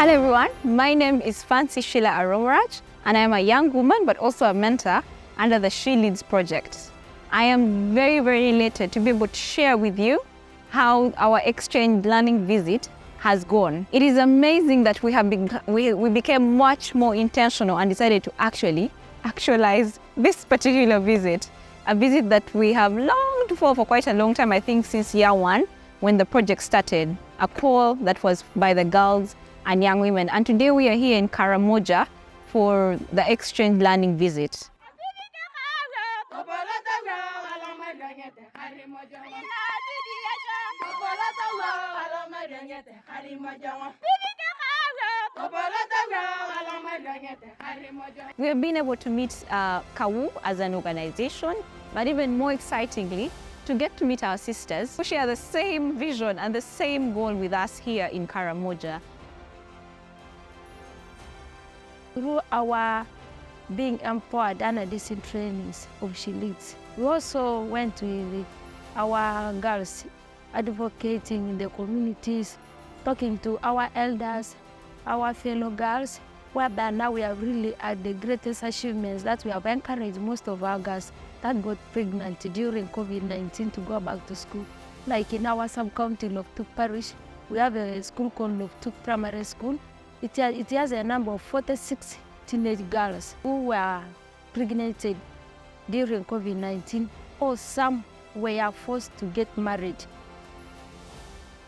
Hello everyone, my name is Fancy Sheila Aromaraj and I am a young woman but also a mentor under the She Leads project. I am very elated to be able to share with you how our exchange learning visit has gone. It is amazing that we became much more intentional and decided to actualize this particular visit. A visit that we have longed for quite a long time, I think since year one when the project started. A call that was by the girls and young women. And today we are here in Karamoja for the exchange learning visit. We have been able to meet KAWU as an organization, but even more excitingly, to get to meet our sisters who share the same vision and the same goal with us here in Karamoja. Through our being empowered under these trainings of She Leads, we also went to our girls, advocating in the communities, talking to our elders, our fellow girls, whereby now we are really at the greatest achievements that we have encouraged most of our girls that got pregnant during COVID-19 to go back to school. Like in our sub-county Loftuk Parish, we have a school called Loftuk Primary School. It has a number of 46 teenage girls who were pregnant during COVID-19, or some were forced to get married.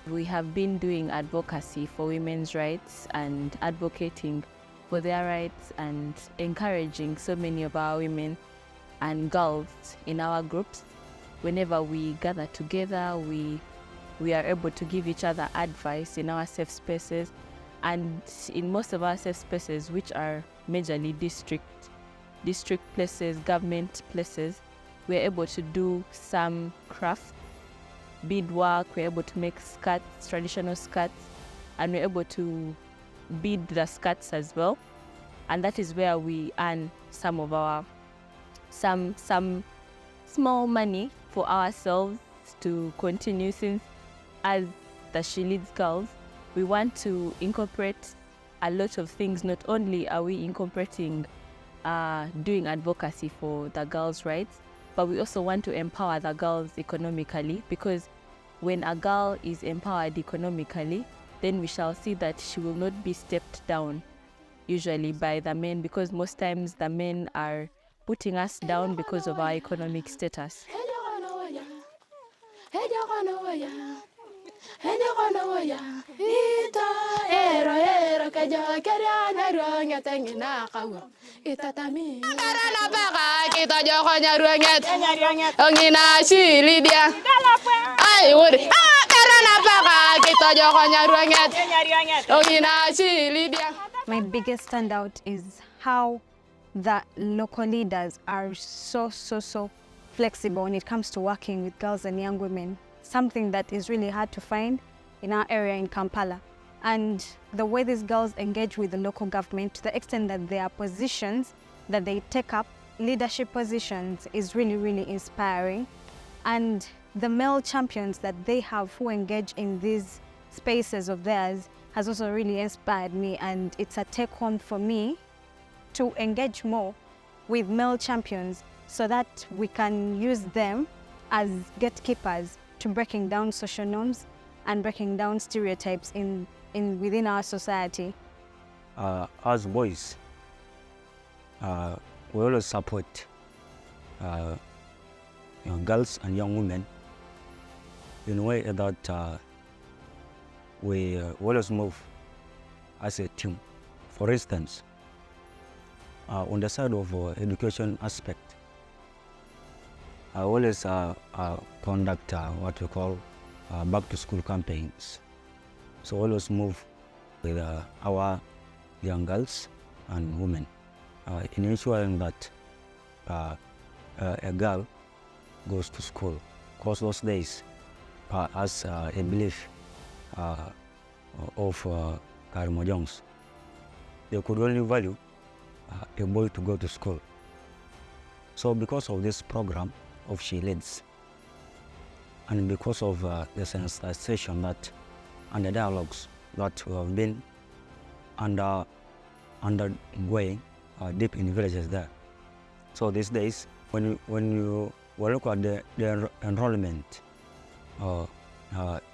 We have been doing advocacy for women's rights and advocating for their rights and encouraging so many of our women and girls in our groups. Whenever we gather together, we are able to give each other advice in our safe spaces. And in most of our safe spaces, which are majorly district places, government places, we're able to do some craft, beadwork, we're able to make skirts, traditional skirts, and we're able to bead the skirts as well. And that is where we earn some of our, some small money for ourselves to continue, since as the She Leads girls, we want to incorporate a lot of things. Not only are we incorporating doing advocacy for the girls' rights, but we also want to empower the girls economically, because when a girl is empowered economically, then we shall see that she will not be stepped down usually by the men, because most times the men are putting us down because of our economic status. My biggest standout is how the local leaders are so flexible when it comes to working with girls and young women. Something that is really hard to find in our area in Kampala. And the way these girls engage with the local government, to the extent that their positions that they take up, leadership positions, is really inspiring. And the male champions that they have who engage in these spaces of theirs has also really inspired me, and it's a take home for me to engage more with male champions so that we can use them as gatekeepers to breaking down social norms and breaking down stereotypes within our society. As boys, we always support girls and young women in a way that we always move as a team. For instance, on the side of education aspect, I always conduct what we call back to school campaigns. So always move with our young girls and women in ensuring that a girl goes to school. Because those days, as a belief of Karamojans, they could only value a boy to go to school. So because of this program of She Leads, and because of the sensitization that and the dialogues that we have been undergoing deep in villages there. So these days, when you look at the enrollment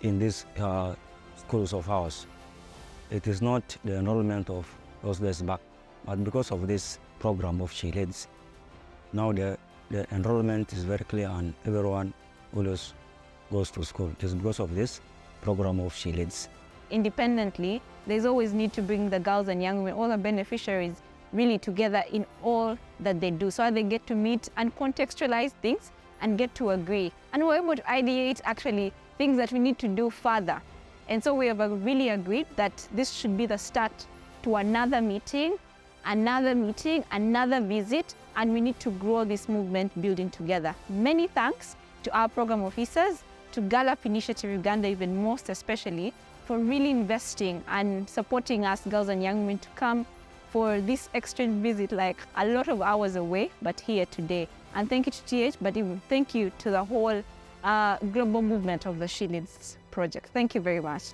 in these schools of ours, it is not the enrollment of those days back, but because of this program of She Leads, now the enrollment is very clear and everyone always goes to school. It is because of this program of She Leads. Independently, there's always need to bring the girls and young women, all the beneficiaries, really together in all that they do, so they get to meet and contextualize things and get to agree. And we're able to ideate actually things that we need to do further. And so we have really agreed that this should be the start to another meeting, another visit, and we need to grow this movement building together. Many thanks to our program officers, to Gallup Initiative Uganda even most especially, for really investing and supporting us girls and young women to come for this exchange visit, like a lot of hours away, but here today. And thank you to TH, but even thank you to the whole global movement of the She Leads project. Thank you very much.